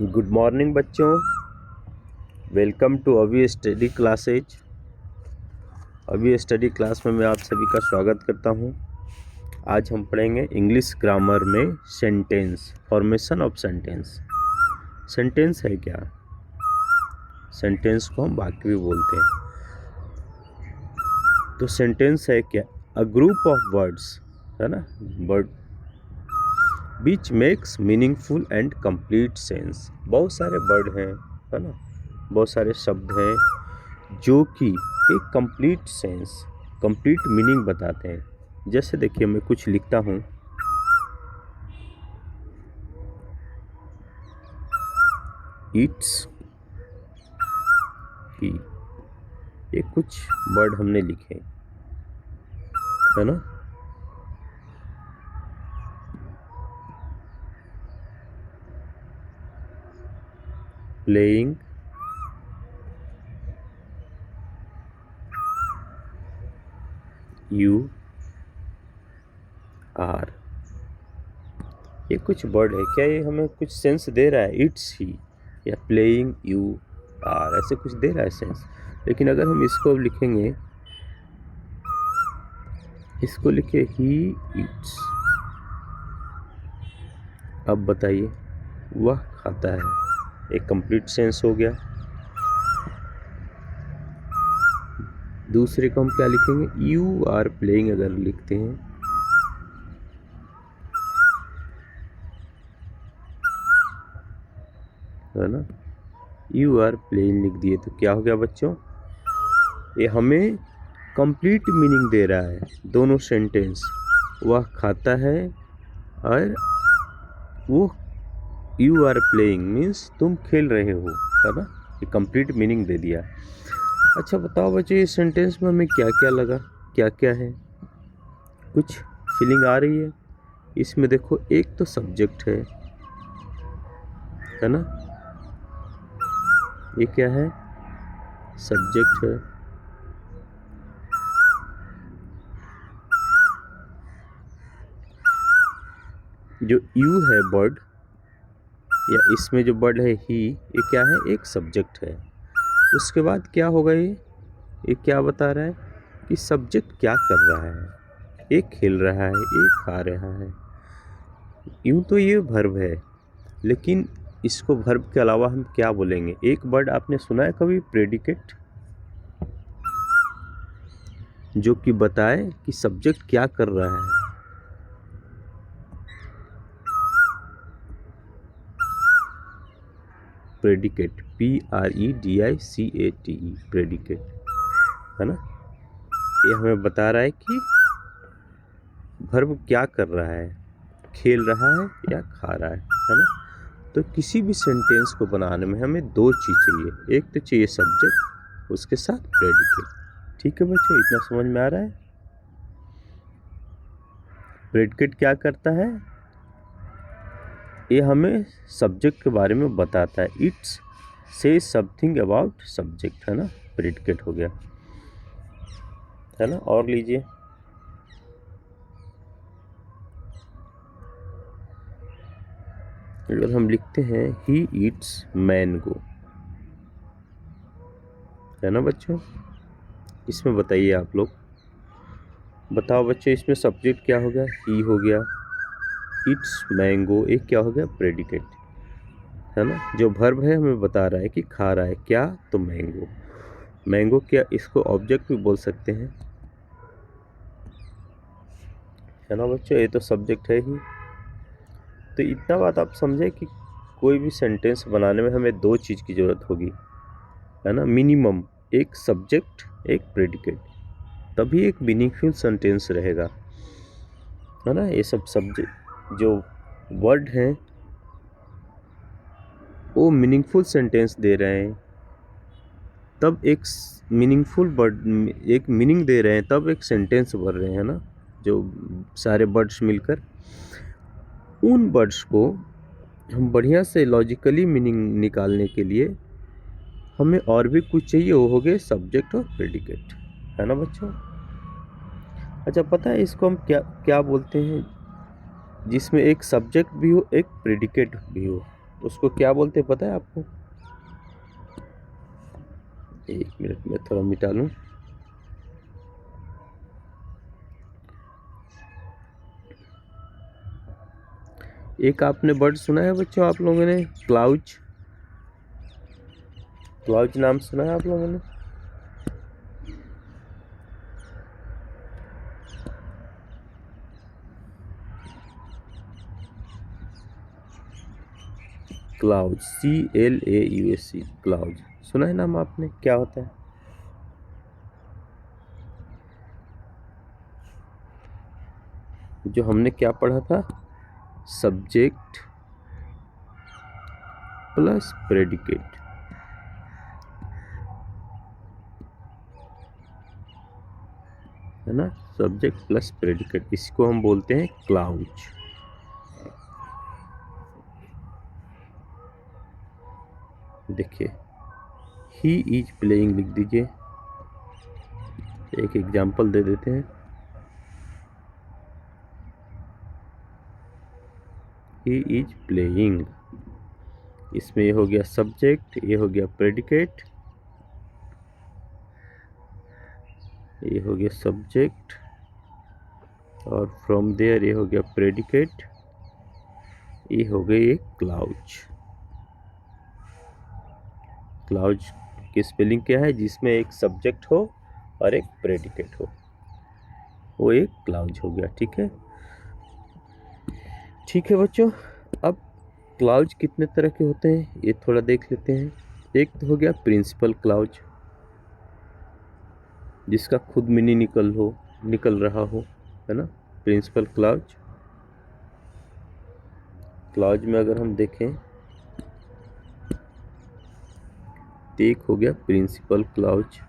Good morning बच्चों, welcome to अभी study classes. अभी स्टडी क्लास में मैं आप सभी का स्वागत करता हूं। आज हम पढ़ेंगे इंग्लिश ग्रामर में sentence, formation of sentence. Sentence है क्या? सेंटेंस को हम वाक्य भी बोलते हैं। तो सेंटेंस है क्या? अ ग्रुप ऑफ वर्ड्स, है ना, word which makes meaningful and complete sense. बहुत सारे वर्ड हैं, है ना, बहुत सारे शब्द हैं जो कि एक कंप्लीट सेंस, कंप्लीट मीनिंग बताते हैं। जैसे देखिए, मैं कुछ लिखता हूँ, इट्स की, ये कुछ वर्ड हमने लिखे, है ना। प्लेइंग, यू आर, ये कुछ वर्ड है। क्या ये हमें कुछ सेंस दे रहा है? इट्स ही या प्लेइंग, यू आर, ऐसे कुछ दे रहा है सेंस। लेकिन अगर हम इसको लिखेंगे, इसको लिखे ही ईट्स, अब बताइए, वह खाता है, एक कंप्लीट सेंस हो गया। दूसरे को हम क्या लिखेंगे? यू आर प्लेइंग अगर लिखते हैं, है ना, यू आर प्लेइंग लिख दिए तो क्या हो गया बच्चों? ये हमें कंप्लीट मीनिंग दे रहा है दोनों सेंटेंस। वह खाता है और वो यू आर प्लेइंग मीन्स तुम खेल रहे हो, है ना, ये कंप्लीट मीनिंग दे दिया। अच्छा बताओ बच्चों, ये सेंटेंस में हमें क्या क्या लगा, क्या क्या है? कुछ फीलिंग आ रही है? इसमें देखो, एक तो सब्जेक्ट है ना, ये क्या है? सब्जेक्ट है। जो यू है वर्ड, या इसमें जो वर्ड है ही, ये क्या है? एक सब्जेक्ट है। उसके बाद क्या होगा? ये क्या बता रहा है कि सब्जेक्ट क्या कर रहा है? एक खेल रहा है, एक खा रहा है। यूं तो ये वर्ब है, लेकिन इसको वर्ब के अलावा हम क्या बोलेंगे? एक वर्ड आपने सुना है कभी? प्रेडिकेट, जो कि बताए कि सब्जेक्ट क्या कर रहा है। प्रेडिकेट, PREDICATE, प्रेडिकेट, है ना। ये हमें बता रहा है कि वर्ब क्या कर रहा है, खेल रहा है या खा रहा है ना। तो किसी भी सेंटेंस को बनाने में हमें दो चीज़ चाहिए, एक तो चाहिए सब्जेक्ट, उसके साथ प्रेडिकेट। ठीक है बच्चों, इतना समझ में आ रहा है? प्रेडिकेट क्या करता है? ये हमें सब्जेक्ट के बारे में बताता है। इट्स से समथिंग अबाउट सब्जेक्ट, है ना, प्रेडिकेट हो गया, है ना। और लीजिए, अगर हम लिखते हैं ही ईट्स मैंगो, है ना बच्चों। इसमें बताइए आप लोग, बताओ बच्चों, इसमें सब्जेक्ट क्या हो गया? ही हो गया। इट्स मैंगो, एक क्या हो गया? प्रेडिकेट, है ना। जो वर्ब है हमें बता रहा है कि खा रहा है क्या? तो मैंगो। मैंगो क्या, इसको ऑब्जेक्ट भी बोल सकते हैं, है ना बच्चों। ये तो सब्जेक्ट है ही। तो इतना बात आप समझे कि कोई भी सेंटेंस बनाने में हमें दो चीज़ की ज़रूरत होगी, है ना, मिनिमम। एक सब्जेक्ट, एक प्रेडिकेट, तभी एक मीनिंगफुल सेंटेंस रहेगा, है ना। ये सब सब्जेक्ट जो वर्ड हैं वो मीनिंगफुल सेंटेंस दे रहे हैं, तब एक मीनिंगफुल वर्ड, एक मीनिंग दे रहे हैं, तब एक सेंटेंस बन रहे हैं ना। जो सारे वर्ड्स मिलकर, उन वर्ड्स को हम बढ़िया से लॉजिकली मीनिंग निकालने के लिए हमें और भी कुछ चाहिए, वो हो गए सब्जेक्ट और प्रेडिकेट, है ना बच्चों। अच्छा पता है इसको हम क्या बोलते हैं? जिसमें एक सब्जेक्ट भी हो, एक प्रेडिकेट भी हो, उसको क्या बोलते हैं पता है आपको? एक मिनट में थोड़ा मिटा लूं। एक आपने वर्ड सुना है बच्चों आप लोगों ने, क्लाउज? क्लाउज नाम सुना है आप लोगों ने? क्लाउज, CLAUSE, क्लाउज सुना है नाम आपने? क्या होता है? जो हमने क्या पढ़ा था, सब्जेक्ट प्लस प्रेडिकेट, है ना? सब्जेक्ट प्लस प्रेडिकेट, इसको हम बोलते हैं क्लाउज। देखिए, ही इज प्लेइंग लिख दीजिए। एक एग्जाम्पल दे देते हैं। ही इज प्लेइंग, इसमें ये हो गया सब्जेक्ट, ये हो गया प्रेडिकेट, ये हो गया सब्जेक्ट, और फ्रॉम देयर ये हो गया प्रेडिकेट, ये हो गई एक क्लाउज। क्लाउज की स्पेलिंग क्या है? जिसमें एक सब्जेक्ट हो और एक प्रेडिकेट हो, वो एक क्लाउज हो गया। ठीक है, ठीक है बच्चों। अब क्लाउज कितने तरह के होते हैं ये थोड़ा देख लेते हैं। एक तो हो गया प्रिंसिपल क्लाउज, जिसका खुद मीनिंग निकल रहा हो, है ना? Principal clause. क्लाउज में अगर हम देखें तो एक हो गया प्रिंसिपल क्लाउज,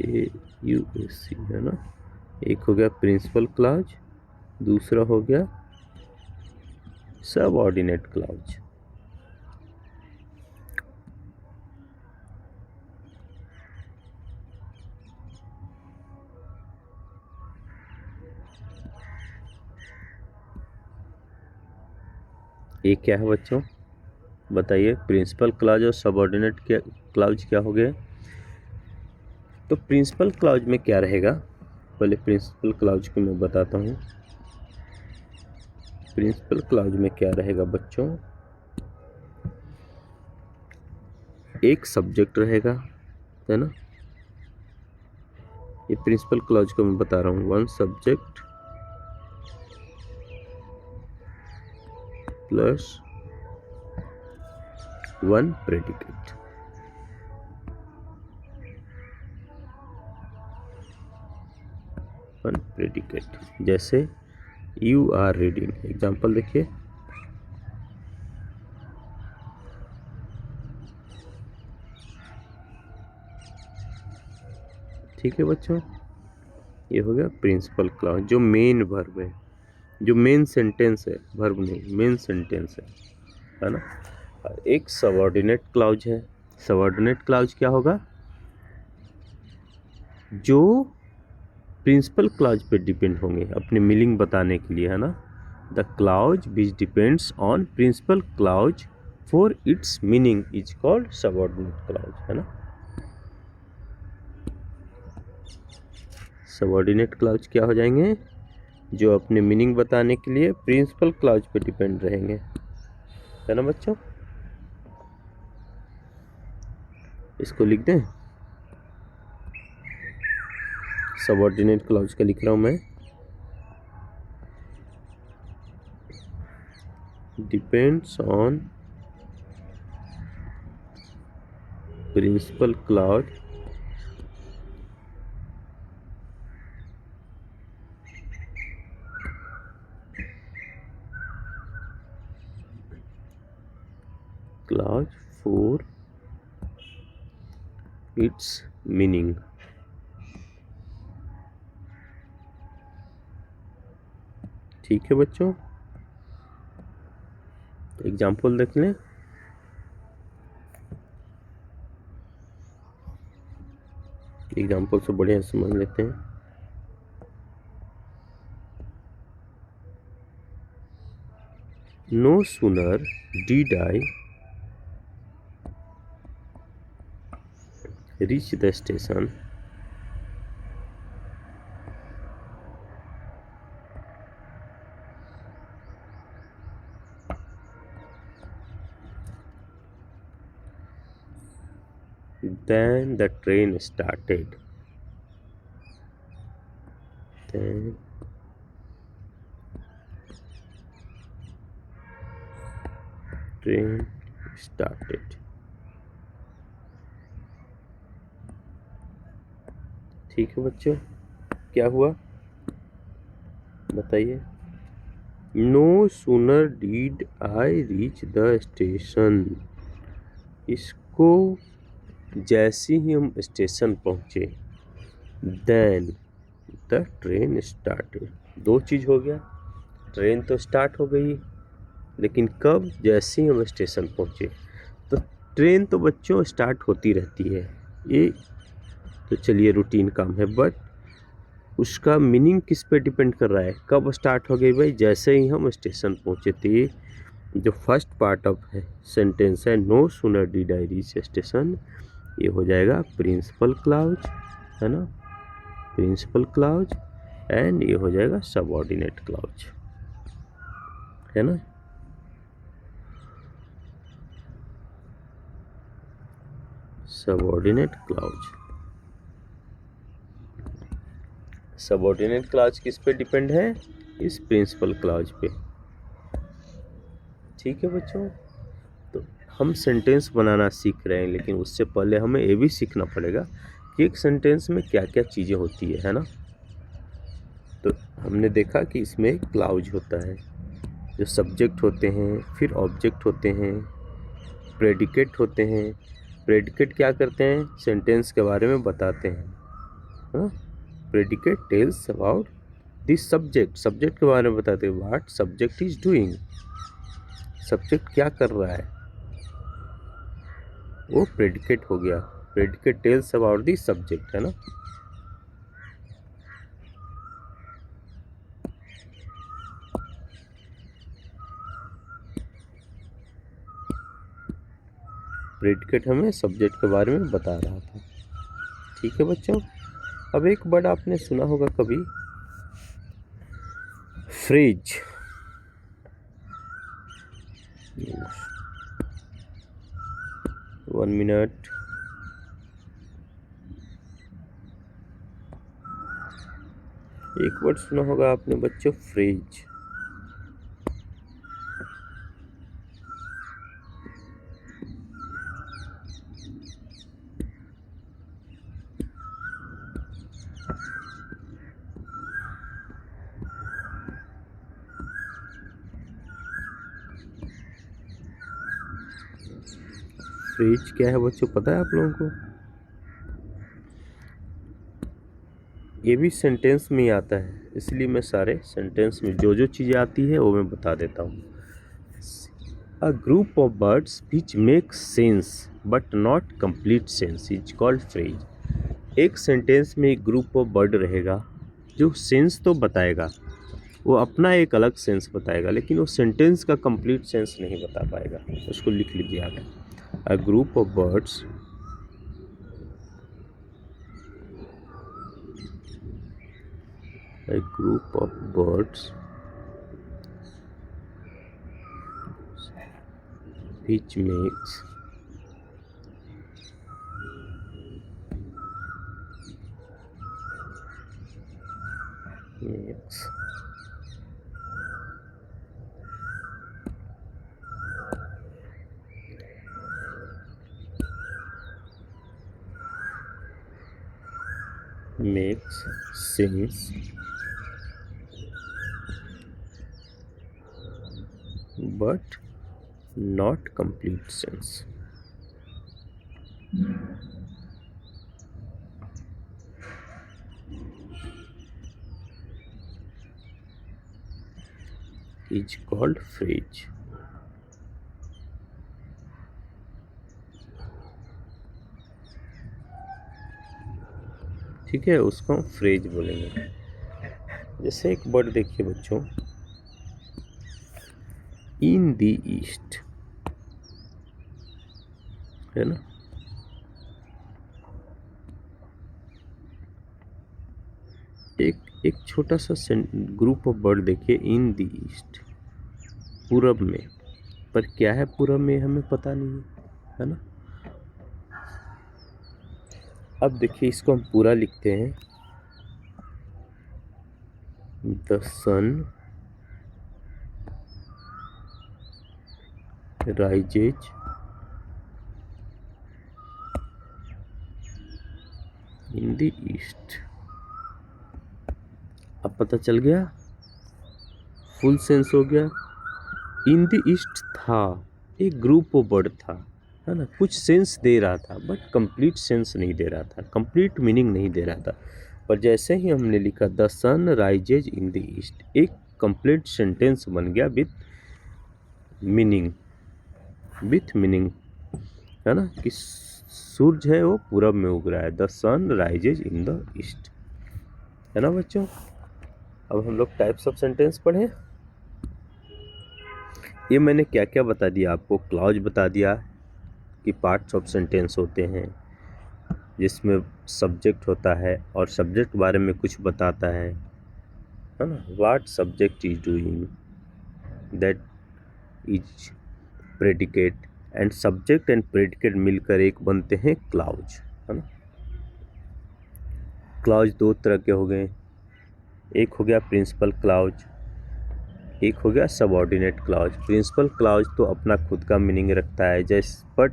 CLAUSE, है ना? एक हो गया प्रिंसिपल क्लाउज, दूसरा हो गया सबऑर्डिनेट क्लाउज। ये क्या है बच्चों, बताइए? प्रिंसिपल क्लाउज और सबऑर्डिनेट क्लाउज क्या हो गए? तो प्रिंसिपल क्लाउज में क्या रहेगा, पहले प्रिंसिपल क्लाउज को मैं बताता हूँ। प्रिंसिपल क्लाउज में क्या रहेगा बच्चों? एक सब्जेक्ट रहेगा, है ना? ये प्रिंसिपल क्लाउज को मैं बता रहा हूँ। One subject plus one predicate. One predicate, जैसे यू आर रीडिंग, एग्जाम्पल देखिए। ठीक है बच्चों, ये हो गया प्रिंसिपल क्लाउज, जो मेन वर्ब है, जो मेन सेंटेंस है, वर्ब नहीं मेन सेंटेंस है ना? और एक सबऑर्डिनेट क्लाउज है। सबऑर्डिनेट क्लाउज क्या होगा? जो प्रिंसिपल क्लाउज पे डिपेंड होंगे अपने मीनिंग बताने के लिए, है ना? The clause which depends on principal clause for its meaning is called subordinate clause, है ना? सबऑर्डिनेट क्लाउज क्या हो जाएंगे? जो अपने मीनिंग बताने के लिए प्रिंसिपल क्लाउज पे डिपेंड रहेंगे, है ना बच्चों? इसको लिख दें, सबऑर्डिनेट क्लाउज का लिख रहा हूं मैं। Depends on principal clause clause for its meaning. ठीक है बच्चों, एग्जाम्पल देख लें। एग्जाम्पल से बढ़िया समझ लेते हैं। No sooner did I reach the station then the train started. Then train started. ठीक है बच्चों, क्या हुआ बताइए। No sooner did I reach the station. इसको जैसे ही हम स्टेशन पहुंचे, देन द ट्रेन स्टार्टेड। दो चीज हो गया, ट्रेन तो स्टार्ट हो गई, लेकिन कब? जैसे ही हम स्टेशन पहुंचे। तो ट्रेन तो बच्चों स्टार्ट होती रहती है, ये तो चलिए रूटीन काम है, बट उसका मीनिंग किस पे डिपेंड कर रहा है? कब स्टार्ट हो गई भाई? जैसे ही हम स्टेशन पहुंचे थे। जो फर्स्ट पार्ट ऑफ है सेंटेंस है, no sooner did I reach station, ये हो जाएगा प्रिंसिपल क्लाउज, है ना, प्रिंसिपल क्लाउज। एंड ये हो जाएगा सबऑर्डिनेट क्लाउज, है ना। सबऑर्डिनेट क्लाउज, सबऑर्डिनेट क्लाउज किस पे डिपेंड है? इस प्रिंसिपल क्लाउज पे। ठीक है बच्चों, तो हम सेंटेंस बनाना सीख रहे हैं, लेकिन उससे पहले हमें ये भी सीखना पड़ेगा कि एक सेंटेंस में क्या क्या चीज़ें होती है ना। तो हमने देखा कि इसमें क्लाउज होता है, जो सब्जेक्ट होते हैं, फिर ऑब्जेक्ट होते हैं, प्रेडिकेट होते हैं। प्रेडिकेट क्या करते हैं? सेंटेंस के बारे में बताते हैं, हाँ। Predicate tells about this subject, subject के बारे में बताते हैं, what subject is doing, subject क्या कर रहा है, वो प्रेडिकेट हो गया। Predicate tells about the subject, है ना। प्रेडिकेट हमें सब्जेक्ट के बारे में बता रहा था। ठीक है बच्चों, अब एक वर्ड आपने सुना होगा कभी, फ्रिज। 1 मिनट। एक वर्ड सुना होगा आपने बच्चों, फ्रिज। फ्रिज क्या है बच्चों, पता है आप लोगों को? ये भी सेंटेंस में ही आता है, इसलिए मैं सारे सेंटेंस में जो जो चीज़ें आती है वो मैं बता देता हूँ। A group of birds which make sense but not complete sense is called phrase. एक सेंटेंस में एक ग्रुप ऑफ बर्ड रहेगा जो सेंस तो बताएगा, वो अपना एक अलग सेंस बताएगा, लेकिन वो सेंटेंस का कंप्लीट सेंस नहीं बता पाएगा। उसको लिख लीजिए आप। A group of birds a group of birds which makes makes sense but not complete sense. Is called phrase. ठीक है, उसको हम फ्रेज बोलेंगे। जैसे एक वर्ड देखिए बच्चों, इन द ईस्ट, है ना। एक छोटा सा ग्रुप ऑफ वर्ड देखिए, इन द ईस्ट, पूरब में, पर क्या है पूरब में हमें पता नहीं है ना। अब देखिए इसको हम पूरा लिखते हैं, the sun rises in the east. अब पता चल गया, फुल सेंस हो गया। इन द ईस्ट था, एक ग्रुप ऑफ वर्ड था, है ना, कुछ सेंस दे रहा था बट कंप्लीट सेंस नहीं दे रहा था, कंप्लीट मीनिंग नहीं दे रहा था। पर जैसे ही हमने लिखा the sun rises in the east, एक कंप्लीट सेंटेंस बन गया मीनिंग, विथ मीनिंग, है ना, कि सूरज है वो पूरब में उग रहा है, the sun rises in the east, है ना बच्चों। अब हम लोग टाइप्स ऑफ सेंटेंस पढ़ें। ये मैंने क्या क्या बता दिया आपको, क्लॉज बता दिया कि पार्ट्स ऑफ सेंटेंस होते हैं, जिसमें सब्जेक्ट होता है और सब्जेक्ट बारे में कुछ बताता है ना, what subject is doing, that is predicate, and subject and predicate मिलकर एक बनते हैं क्लॉज, है ना। क्लॉज दो तरह के हो गए, एक हो गया प्रिंसिपल क्लॉज, एक हो गया सबऑर्डिनेट क्लॉज। प्रिंसिपल क्लॉज तो अपना खुद का मीनिंग रखता है, जैसे बट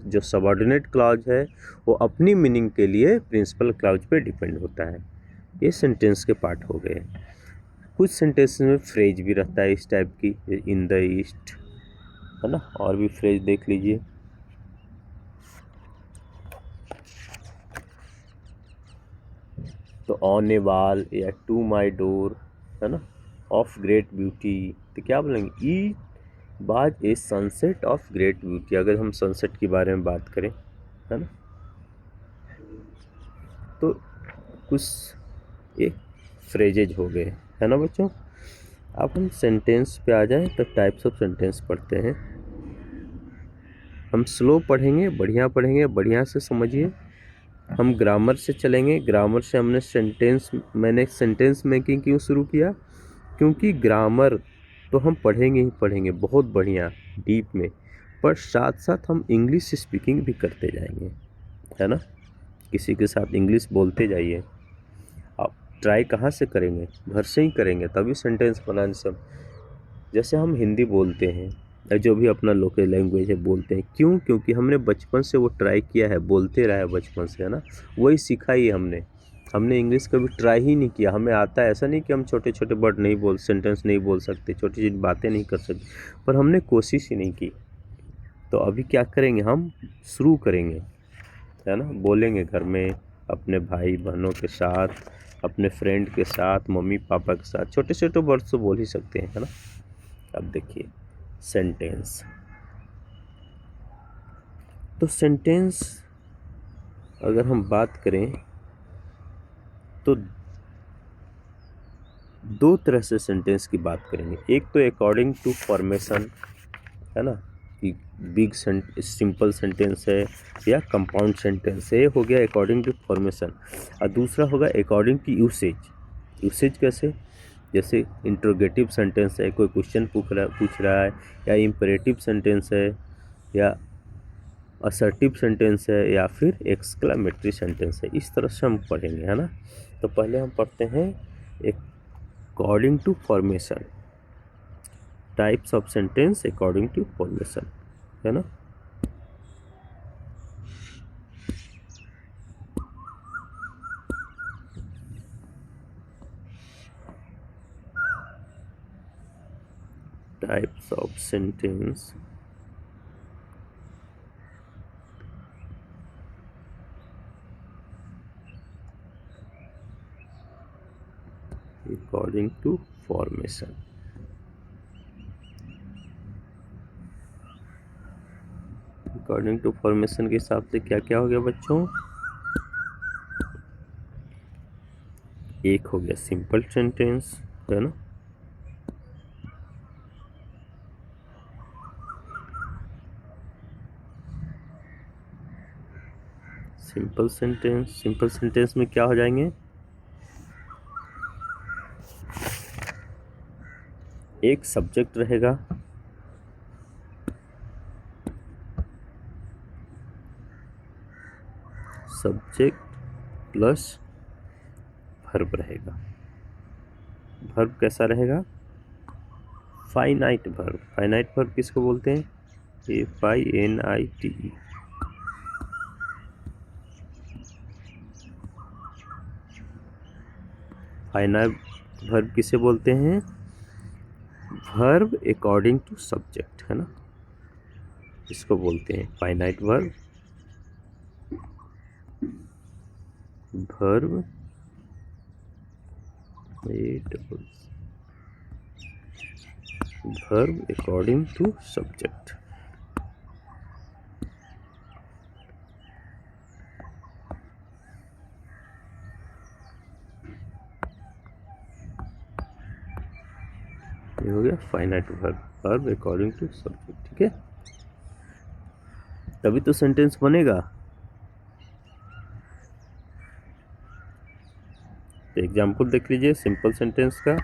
जो सबऑर्डिनेट क्लॉज है वो अपनी मीनिंग के लिए प्रिंसिपल क्लॉज पे डिपेंड होता है। ये सेंटेंस के पार्ट हो गए। कुछ सेंटेंस में फ्रेज भी रहता है इस टाइप की, इन द ईस्ट, है ना, और भी फ्रेज देख लीजिए। तो ऑन ए वॉल या टू माई डोर, है ना, ऑफ ग्रेट ब्यूटी, तो क्या बोलेंगे, ई बाज ए सनसेट ऑफ ग्रेट ब्यूटी, अगर हम सनसेट के बारे में बात करें, है ना। तो कुछ ये फ्रेजेज हो गए, है ना बच्चों। अब हम सेंटेंस पे आ जाएं तो टाइप्स ऑफ सेंटेंस पढ़ते हैं। हम स्लो पढ़ेंगे, बढ़िया से समझिए। हम ग्रामर से चलेंगे, ग्रामर से मैंने सेंटेंस मेकिंग क्यों शुरू किया, क्योंकि ग्रामर तो हम पढ़ेंगे ही पढ़ेंगे बहुत बढ़िया डीप में, पर साथ साथ हम इंग्लिश स्पीकिंग भी करते जाएंगे, है ना। किसी के साथ इंग्लिश बोलते जाइए। आप ट्राई कहाँ से करेंगे, घर से ही करेंगे, तभी सेंटेंस बनाने सब। जैसे हम हिंदी बोलते हैं या जो भी अपना लोकल लैंग्वेज है बोलते हैं, क्यों, क्योंकि हमने बचपन से वो ट्राई किया है, बोलते रहा है बचपन से, है ना, वही सीखा ही हमने इंग्लिश कभी ट्राई ही नहीं किया। हमें आता है, ऐसा नहीं कि हम छोटे छोटे वर्ड नहीं बोल, सेंटेंस नहीं बोल सकते, छोटी छोटी बातें नहीं कर सकते, पर हमने कोशिश ही नहीं की। तो अभी क्या करेंगे, हम शुरू करेंगे, है ना, बोलेंगे घर में अपने भाई बहनों के साथ, अपने फ्रेंड के साथ, मम्मी पापा के साथ, छोटे छोटे वर्ड्स तो बोल ही सकते हैं, है ना। अब देखिए सेंटेंस, तो सेंटेंस अगर हम बात करें तो दो तरह से सेंटेंस की बात करेंगे। एक तो अकॉर्डिंग टू फॉर्मेशन, है ना, कि बिग सिंपल सेंटेंस है या कंपाउंड सेंटेंस है, ये हो गया अकॉर्डिंग टू फॉर्मेशन। और दूसरा होगा अकॉर्डिंग टू यूसेज। यूसेज कैसे, जैसे इंट्रोगेटिव सेंटेंस है, कोई क्वेश्चन पूछ रहा है, या इम्परेटिव सेंटेंस है, या असर्टिव सेंटेंस है, या फिर एक्सक्लेमेटरी सेंटेंस है, इस तरह से हम पढ़ेंगे, है ना। तो पहले हम पढ़ते हैं according to formation, types of sentence according to formation, है ना। Types of sentence according to formation. According to formation के हिसाब से क्या क्या हो गया बच्चों? एक हो गया सिंपल सेंटेंस, है ना, सिंपल सेंटेंस। सिंपल सेंटेंस में क्या हो जाएंगे? एक सब्जेक्ट रहेगा, सब्जेक्ट प्लस वर्ब रहेगा। वर्ब कैसा रहेगा? Finite verb. फाइनाइट वर्ब किसको बोलते हैं? FINITE। फाइनाइट वर्ब किसे बोलते हैं? वर्ब अकॉर्डिंग टू सब्जेक्ट, है ना, इसको बोलते हैं finite verb. Verb verb according to subject. ये हो गया finite verb, verb according to subject. ठीक है, तभी तो सेंटेंस बनेगा। तो एग्जाम्पल देख लीजिए सिंपल सेंटेंस का,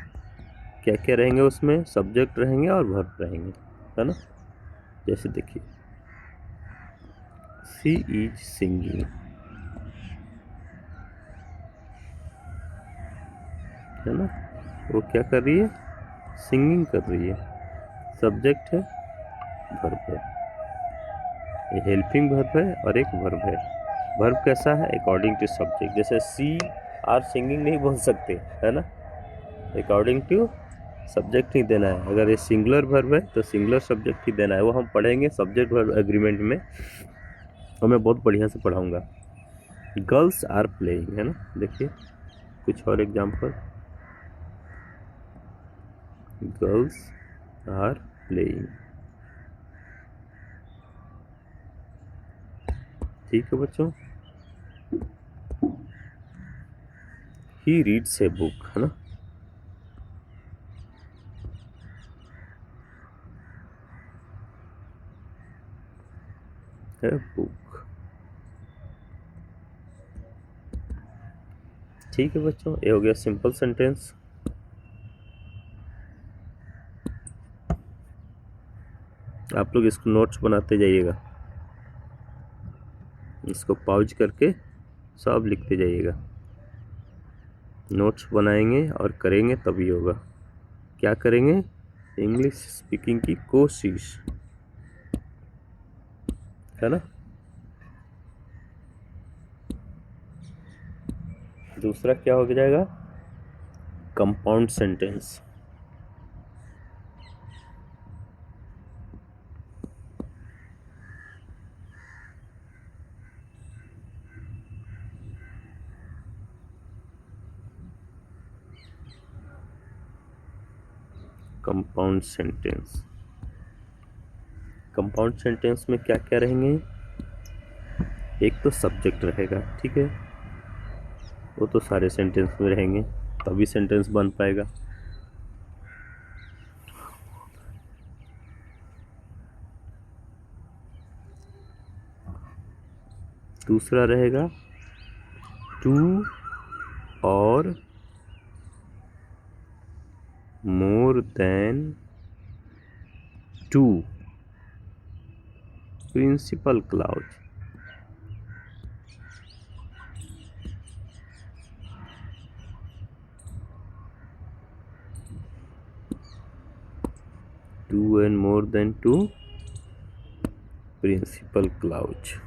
क्या क्या रहेंगे उसमें? सब्जेक्ट रहेंगे और वर्ब रहेंगे, है ना। जैसे देखिए, शी इज सिंगिंग, है ना, वो क्या कर रही है? सिंगिंग कर रही है। सब्जेक्ट है, वर्ब है, ये हेल्पिंग वर्ब है और एक वर्ब है। वर्ब कैसा है? According to subject. जैसे सी आर सिंगिंग नहीं बोल सकते, है ना, अकॉर्डिंग टू सब्जेक्ट ही देना है। अगर ये सिंगुलर वर्ब है तो सिंगुलर सब्जेक्ट ही देना है, वो हम पढ़ेंगे सब्जेक्ट वर्ब एग्रीमेंट में, और मैं बहुत बढ़िया से पढ़ाऊंगा। गर्ल्स आर प्लेइंग, है ना, देखिए कुछ और एग्जाम्पल। गर्ल्स आर प्लेइंग, ठीक है बच्चों। ही रीड्स ए बुक, है ना, है बुक। ठीक है बच्चों, ये हो गया सिंपल सेंटेंस। आप लोग इसको नोट्स बनाते जाइएगा, इसको पॉज करके सब लिखते जाइएगा। नोट्स बनाएंगे और करेंगे तभी होगा। क्या करेंगे? इंग्लिश स्पीकिंग की कोशिश, है ना। दूसरा क्या हो जाएगा? Compound sentence. Compound sentence, compound sentence में क्या क्या रहेंगे? एक तो सब्जेक्ट रहेगा, ठीक है, वो तो सारे सेंटेंस में रहेंगे, तभी सेंटेंस बन पाएगा। दूसरा रहेगा टू और more than two principal clause. Two and more than two principal clause.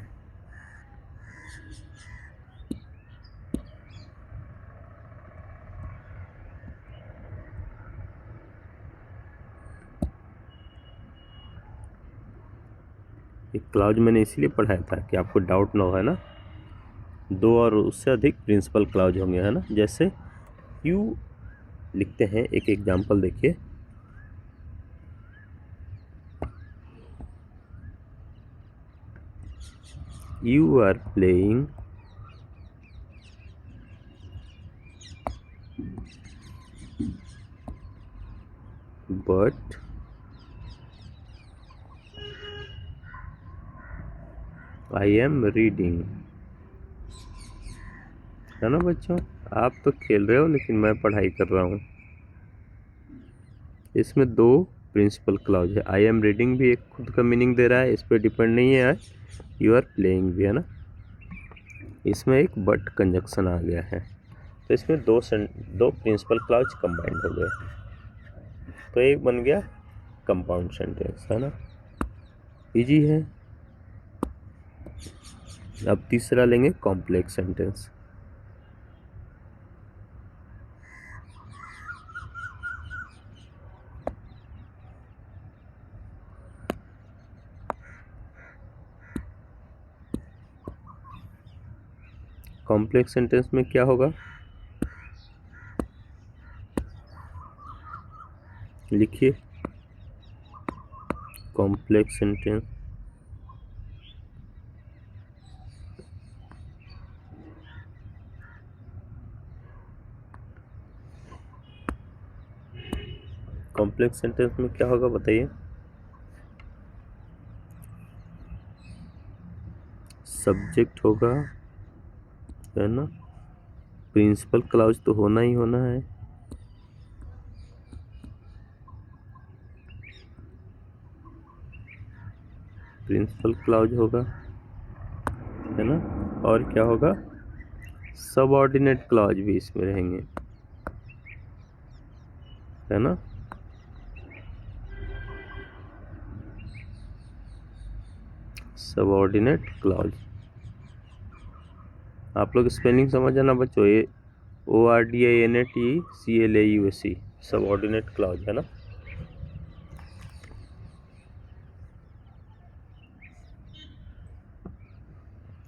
एक क्लाउज मैंने इसीलिए पढ़ाया था कि आपको डाउट ना हो, है ना। दो और उससे अधिक प्रिंसिपल क्लाउज होंगे, है ना। जैसे यू लिखते हैं, एक एग्जाम्पल देखिए। You are playing but I am reading। है ना बच्चों, आप तो खेल रहे हो लेकिन मैं पढ़ाई कर रहा हूँ। इसमें दो प्रिंसिपल क्लॉज है। आई एम रीडिंग भी एक खुद का मीनिंग दे रहा है, इस पर डिपेंड नहीं है। यू आर प्लेइंग भी है ना, इसमें एक बट कंजक्शन आ गया है, तो इसमें दो प्रिंसिपल क्लॉज कंबाइंड हो गए, तो एक बन गया कंपाउंड सेंटेंस, है ना। इजी है। अब तीसरा लेंगे कॉम्प्लेक्स सेंटेंस। कॉम्प्लेक्स सेंटेंस में क्या होगा, लिखिए। कॉम्प्लेक्स सेंटेंस कॉम्प्लेक्स सेंटेंस में क्या होगा बताइए। सब्जेक्ट होगा, है ना। प्रिंसिपल क्लॉज तो होना ही होना है। प्रिंसिपल क्लॉज होगा, है ना। और क्या होगा, सबऑर्डिनेट क्लॉज भी इसमें रहेंगे, है ना। सबऑर्डिनेट क्लॉज, आप लोग स्पेलिंग समझ आना बच्चों, ये ORDINATCLAUSE सबऑर्डिनेट क्लॉज, है ना।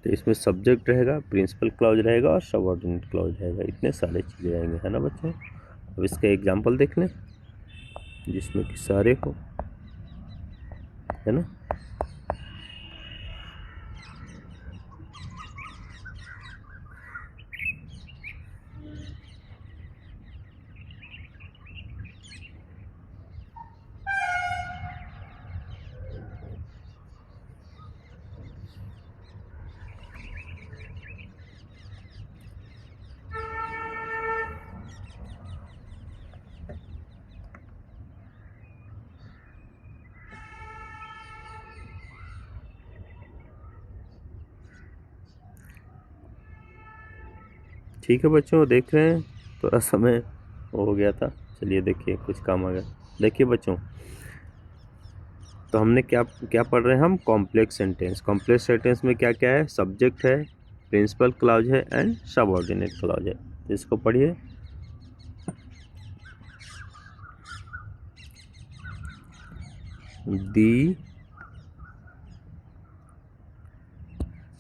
तो इसमें सब्जेक्ट रहेगा, प्रिंसिपल क्लॉज रहेगा और सबऑर्डिनेट क्लॉज रहेगा, इतने सारे चीज़ें रहेंगे, है ना बच्चों। अब इसका एग्जांपल देख लें जिसमें कि सारे हो, है ना। ठीक है बच्चों, देख रहे हैं थोड़ा समय हो गया था। चलिए देखिए कुछ काम आ गया। देखिए बच्चों, तो हमने क्या क्या पढ़ रहे हैं हम, कॉम्प्लेक्स सेंटेंस। कॉम्प्लेक्स सेंटेंस में क्या क्या है, सब्जेक्ट है, प्रिंसिपल क्लॉज है एंड सबऑर्डिनेट क्लॉज है। तो इसको पढ़िए। दी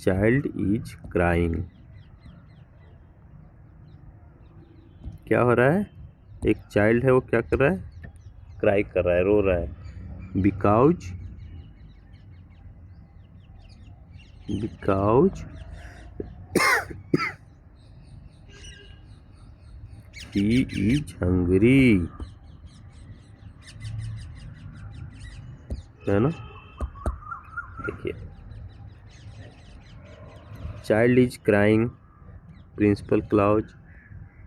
चाइल्ड इज क्राइंग। क्या हो रहा है, एक चाइल्ड है, वो क्या कर रहा है, क्राई कर रहा है, रो रहा है। बिकॉज ही इज हंग्री, है ना। देखिए, child is crying, principal clause,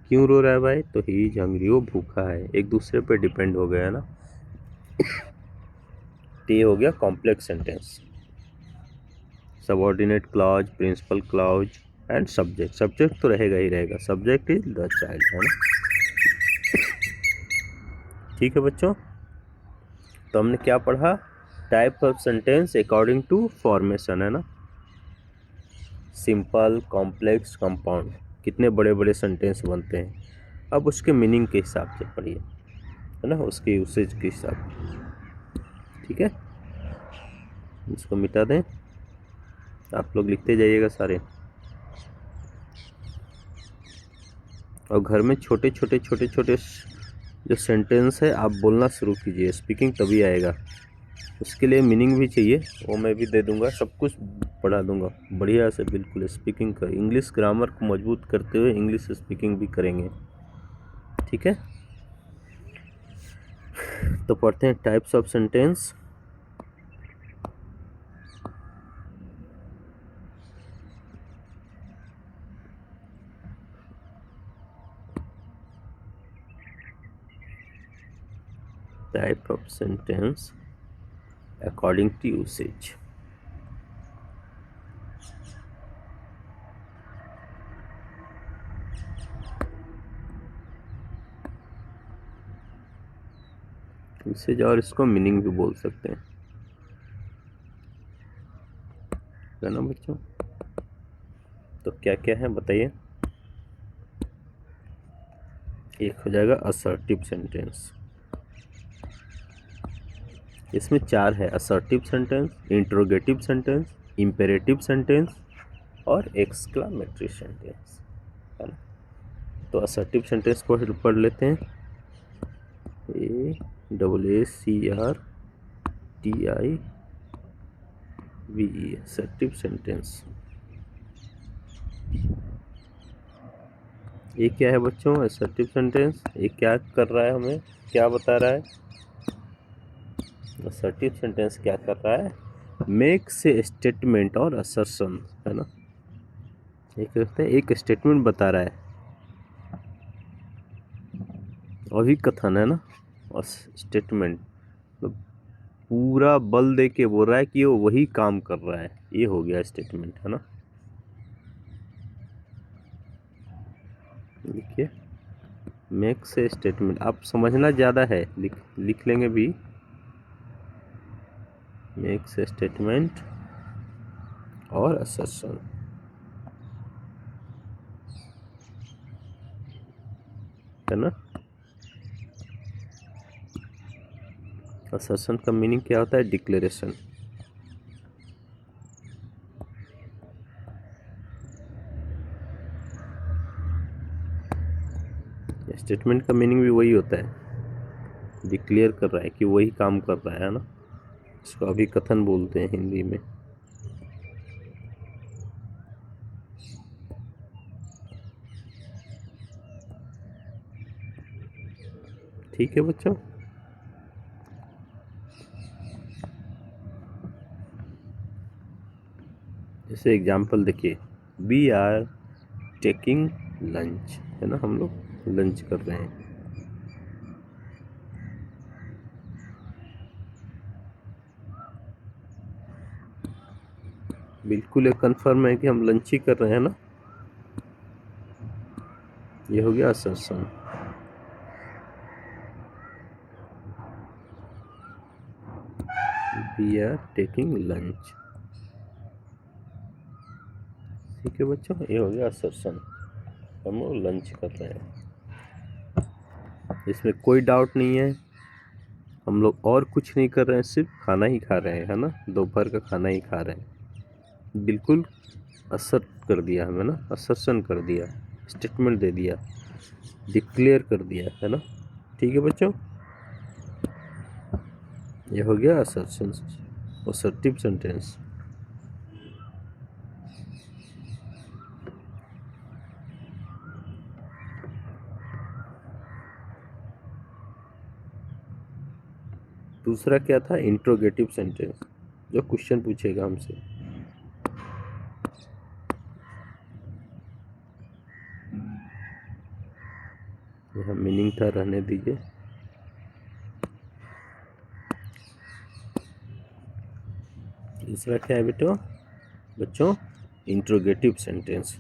क्यों रो रहा है भाई, तो ही इज हंग्री, वो भूखा है। एक दूसरे पे डिपेंड हो गया, है ना। तो ये हो गया complex sentence. Subordinate clause, principal clause and subject. Subject तो रहेगा ही रहेगा, सब्जेक्ट इज द चाइल्ड, है ना। ठीक है बच्चों, तो हमने क्या पढ़ा, type of sentence according to formation, है ना। सिंपल, कॉम्प्लेक्स, कंपाउंड, कितने बड़े बड़े सेंटेंस बनते हैं। अब उसके मीनिंग के हिसाब से पढ़िए, है ना, उसके यूसेज के हिसाब से। ठीक है, इसको मिटा दें, आप लोग लिखते जाइएगा सारे। और घर में छोटे छोटे जो सेंटेंस है आप बोलना शुरू कीजिए, स्पीकिंग तभी आएगा। उसके लिए मीनिंग भी चाहिए, वो मैं भी दे दूंगा। सब कुछ पढ़ा दूंगा बढ़िया से, बिल्कुल स्पीकिंग कर, इंग्लिश ग्रामर को मजबूत करते हुए इंग्लिश स्पीकिंग भी करेंगे, ठीक है। तो पढ़ते हैं types of sentence. Type of sentence according to usage. Usage और इसको मीनिंग भी बोल सकते हैं, है ना बच्चों। तो क्या क्या है बताइए। एक हो जाएगा असर्टिव सेंटेंस, इसमें चार है, assertive sentence, interrogative sentence, imperative sentence और एक्सक्लामेटरी सेंटेंस, है ना। तो असर्टिव सेंटेंस पढ़ लेते हैं। ASSERTIVE, assertive sentence. ये क्या है बच्चों, असर्टिव सेंटेंस। ये क्या कर रहा है, हमें क्या बता रहा है। असर्टिव सेंटेंस क्या कर रहा है, मेक से स्टेटमेंट और असर्शन, है ना। ये कहते हैं एक स्टेटमेंट बता रहा है, अभिकथन, है ना। और स्टेटमेंट तो पूरा बल दे के बोल रहा है कि वो वही काम कर रहा है, ये हो गया स्टेटमेंट, है ना। देखिए मेक से स्टेटमेंट, आप समझना ज़्यादा है, लिख लेंगे भी। मेक से स्टेटमेंट और असर्शन, है ना। असर्शन का मीनिंग क्या होता है, डिक्लेरेशन। स्टेटमेंट का मीनिंग भी वही होता है, डिक्लेयर कर रहा है कि वही काम कर रहा है ना। इसको अभिकथन बोलते हैं हिंदी में। ठीक है बच्चों। जैसे एग्जाम्पल देखिए, वी आर टेकिंग लंच, है ना, हम लोग लंच कर रहे हैं। बिल्कुल ये कंफर्म है कि हम लंच ही कर रहे हैं ना। ये हो गया assertion. We are taking lunch, ठीक है बच्चों, ये हो गया असर्शन, हम लोग लंच कर रहे हैं। इसमें कोई डाउट नहीं है, हम लोग और कुछ नहीं कर रहे हैं, सिर्फ खाना ही खा रहे हैं, है ना, दोपहर का खाना ही खा रहे हैं। बिल्कुल असर कर दिया हमें ना, असर्शन कर दिया, स्टेटमेंट दे दिया, डिक्लेयर कर दिया, है ना। ठीक है बच्चों, ये हो गया असर्शन, असर्टिव सेंटेंस। दूसरा क्या था, इंट्रोगेटिव सेंटेंस, जो क्वेश्चन पूछेगा हमसे। यह मीनिंग था, रहने दीजिए। दूसरा क्या है बेटो बच्चों, इंट्रोगेटिव सेंटेंस।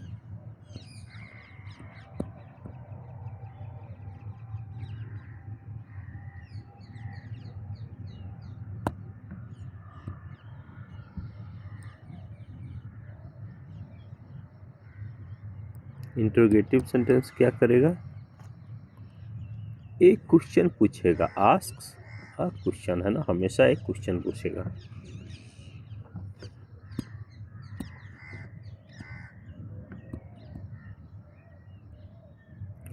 इंट्रोगेटिव सेंटेंस क्या करेगा, एक क्वेश्चन पूछेगा, आस्क्स अ क्वेश्चन, है ना, हमेशा एक क्वेश्चन पूछेगा।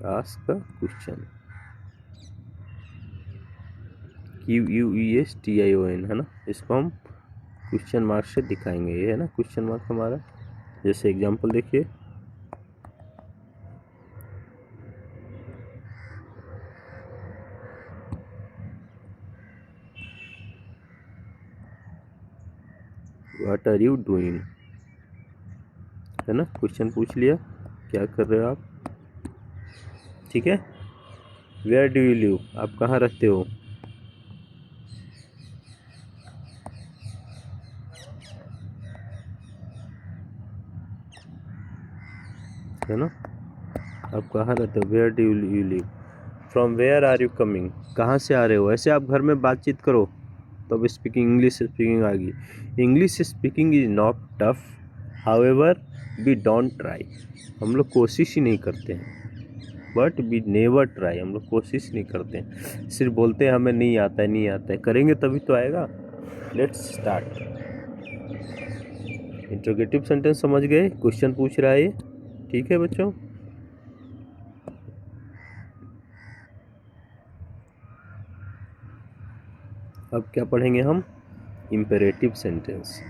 आस्क अ क्वेश्चन, QUESTION, है ना। इसको हम क्वेश्चन मार्क से दिखाएंगे, ये है ना क्वेश्चन मार्क हमारा। जैसे एग्जांपल देखिए, व्हाट आर यू डूइंग, है ना, क्वेश्चन पूछ लिया, क्या कर रहे हो आप, ठीक है। वेयर डू यू लिव, आप कहाँ रहते हो, है ना, आप कहाँ रहते हो, where do you live. From where are you coming, कहाँ से आ रहे हो। ऐसे आप घर में बातचीत करो तो अब स्पीकिंग, इंग्लिश स्पीकिंग आ गई। English speaking is not tough, however we don't try, हम लोग कोशिश ही नहीं करते हैं, बट वी नेवर ट्राई, हम लोग कोशिश नहीं करते हैं, सिर्फ बोलते हैं हमें नहीं आता है, नहीं आता है, करेंगे तभी तो आएगा। Let's start. इंट्रोगेटिव सेंटेंस समझ गए, क्वेश्चन पूछ रहा है ये, ठीक है बच्चों। अब क्या पढ़ेंगे हम, इम्पेरेटिव सेंटेंस।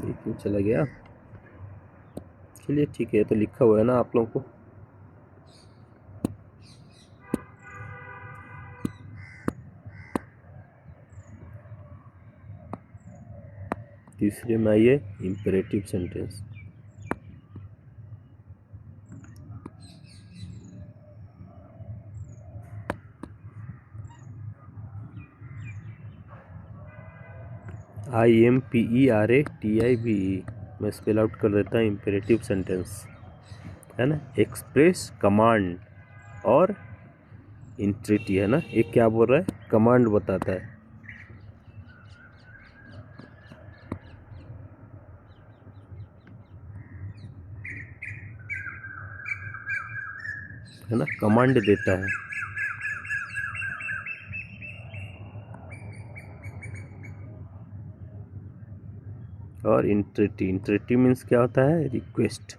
देखिए चला गया, चलिए ठीक है, तो लिखा हुआ है ना आप लोगों को। तीसरे में आइए, इम्पेरेटिव सेंटेंस। IMPERATIVE, मैं स्पेल आउट कर देता हूँ, इम्पेरेटिव सेंटेंस, है ना, एक्सप्रेस कमांड और इंट्रिटी, है ना, एक क्या बोल रहा है, कमांड बताता है ना, कमांड देता है। और इंट्रिटी, इंट्रिटी मीन्स क्या होता है, रिक्वेस्ट,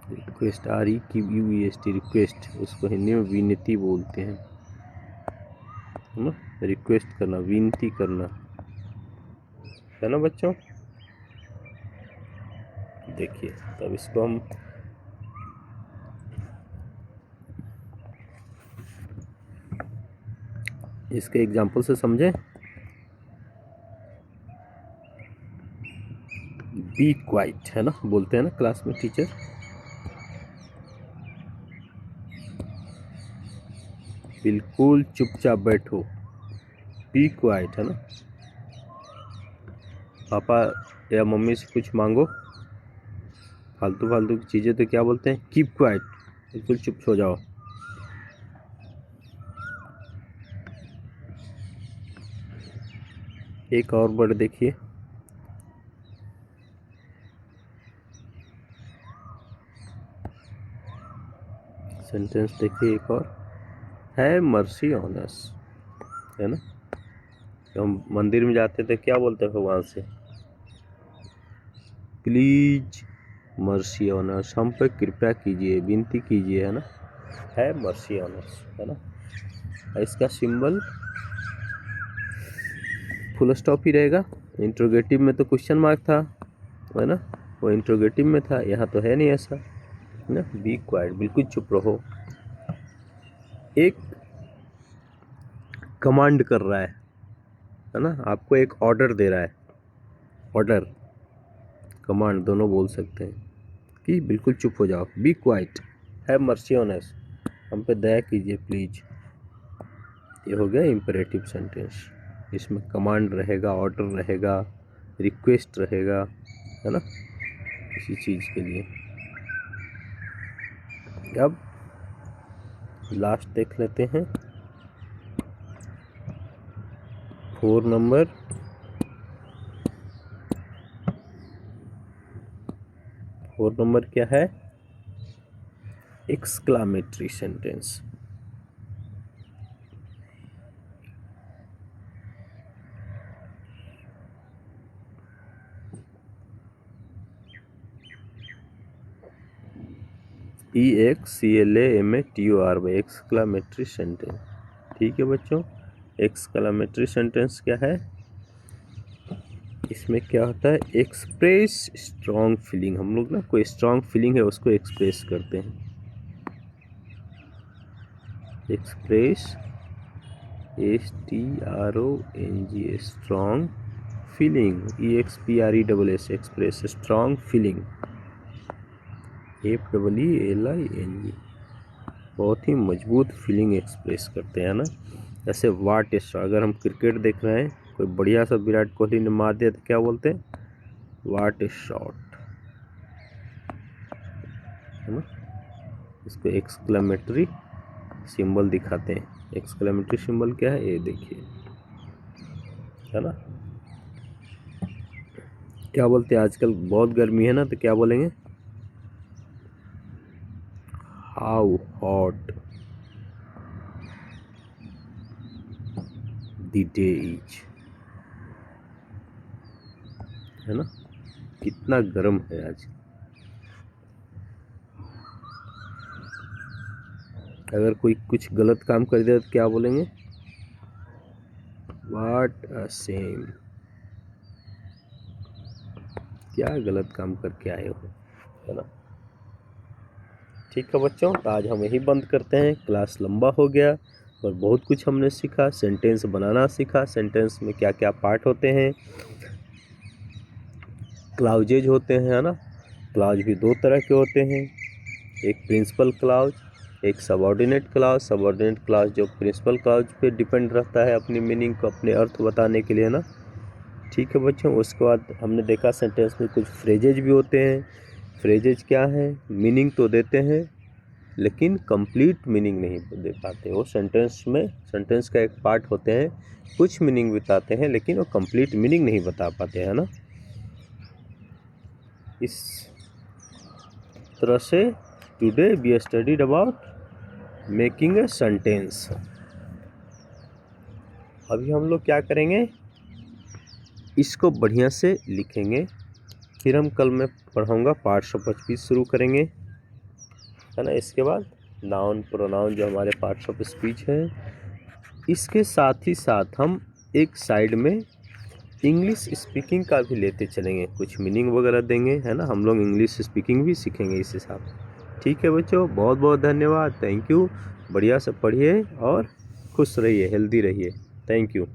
रिक्वेस्ट, REQUEST, रिक्वेस्ट, उसको हिंदी में विनती बोलते हैं, है ना, रिक्वेस्ट करना, विनती करना, है ना बच्चों। देखिए तब इसको हम इसके एग्जाम्पल से समझें। बी क्वाइट, है ना, बोलते हैं ना क्लास में टीचर, बिल्कुल चुपचाप बैठो, बी क्वाइट, है ना। पापा या मम्मी से कुछ मांगो फालतू फालतू की चीज़ें तो क्या बोलते हैं, कीप क्वाइट, बिल्कुल चुप हो जाओ। एक और वर्ड देखिए, सेंटेंस देखिए एक और, है मर्सी ऑन अस, है ना, तो हम मंदिर में जाते थे क्या बोलते हैं भगवान से, प्लीज मर्सी ऑन अस, हम पे कृपया कीजिए, विनती कीजिए, है ना, है मर्सी ऑन अस, है ना। इसका सिंबल फुल स्टॉप ही रहेगा, इंट्रोगेटिव में तो क्वेश्चन मार्क था, है ना, वो इंट्रोगेटिव में था, यहाँ तो है नहीं ऐसा, है ना। बी क्वाइट, बिल्कुल चुप रहो, एक कमांड कर रहा है ना, आपको एक ऑर्डर दे रहा है, ऑर्डर कमांड दोनों बोल सकते हैं, कि बिल्कुल चुप हो जाओ, be quiet, have mercy on us, हम पे दया कीजिए प्लीज। ये हो गया इम्पेरेटिव सेंटेंस, इसमें कमांड रहेगा, ऑर्डर रहेगा, रिक्वेस्ट रहेगा, है ना, किसी चीज़ के लिए। अब लास्ट देख लेते हैं, 4 नंबर, क्या है, exclamatory sentence. EXCLAMATUR exclamatory sentence. ठीक है बच्चों, एक्सक्लामेटरी सेंटेंस क्या है? इसमें क्या होता है? Express strong feeling. हम लोग ना कोई स्ट्रॉन्ग फीलिंग है उसको एक्सप्रेस करते हैं। Express STRONG strong feeling. EXPRESS express strong feeling. FEELING बहुत ही मजबूत फीलिंग एक्सप्रेस करते हैं ना। जैसे व्हाट इज, अगर हम क्रिकेट देख रहे हैं, कोई बढ़िया सा विराट कोहली ने मार दिया तो क्या बोलते हैं? व्हाट इज शॉट, है ना। इसको एक्सक्लेमेटरी सिंबल दिखाते हैं। एक्सक्लेमेटरी सिंबल क्या है? ये देखिए, है ना। क्या बोलते हैं? आजकल बहुत गर्मी है ना, तो क्या बोलेंगे? How hot the day is, है ना। कितना गर्म है आज। अगर कोई कुछ गलत काम कर दिया तो क्या बोलेंगे? व्हाट अ शेम, क्या गलत काम करके आए हो, है ना। ठीक है बच्चों, तो आज हम यही बंद करते हैं। क्लास लंबा हो गया और बहुत कुछ हमने सीखा। सेंटेंस बनाना सीखा, सेंटेंस में क्या क्या पार्ट होते हैं, क्लाउजेज होते हैं, है ना। क्लाउज भी दो तरह के होते हैं, एक प्रिंसिपल क्लाउज, एक सबऑर्डिनेट क्लाउज। सबऑर्डिनेट क्लाउज जो प्रिंसिपल क्लाउज पे डिपेंड रहता है अपनी मीनिंग को, अपने अर्थ बताने के लिए ना। ठीक है बच्चों, उसके बाद हमने देखा सेंटेंस में कुछ फ्रेजेज भी होते हैं। फ्रेजेज क्या है? मीनिंग तो देते हैं लेकिन कंप्लीट मीनिंग नहीं दे पाते। वो सेंटेंस में, सेंटेंस का एक पार्ट होते हैं, कुछ मीनिंग बताते हैं लेकिन वो कंप्लीट मीनिंग नहीं बता पाते, है ना। इस तरह से today we studied about making a sentence. अभी हम लोग क्या करेंगे? इसको बढ़िया से लिखेंगे, फिर हम कल मैं पढ़ाऊँगा पार्ट्स ऑफ स्पीच शुरू करेंगे, है ना। इसके बाद नाउन प्रोनाउन जो हमारे पार्ट्स ऑफ स्पीच है, इसके साथ ही साथ हम एक साइड में इंग्लिश स्पीकिंग का भी लेते चलेंगे, कुछ मीनिंग वगैरह देंगे, है ना। हम लोग इंग्लिश स्पीकिंग भी सीखेंगे इस हिसाब से। ठीक है बच्चों, बहुत बहुत धन्यवाद, थैंक यू। बढ़िया से पढ़िए और खुश रहिए, हेल्दी रहिए। Thank you.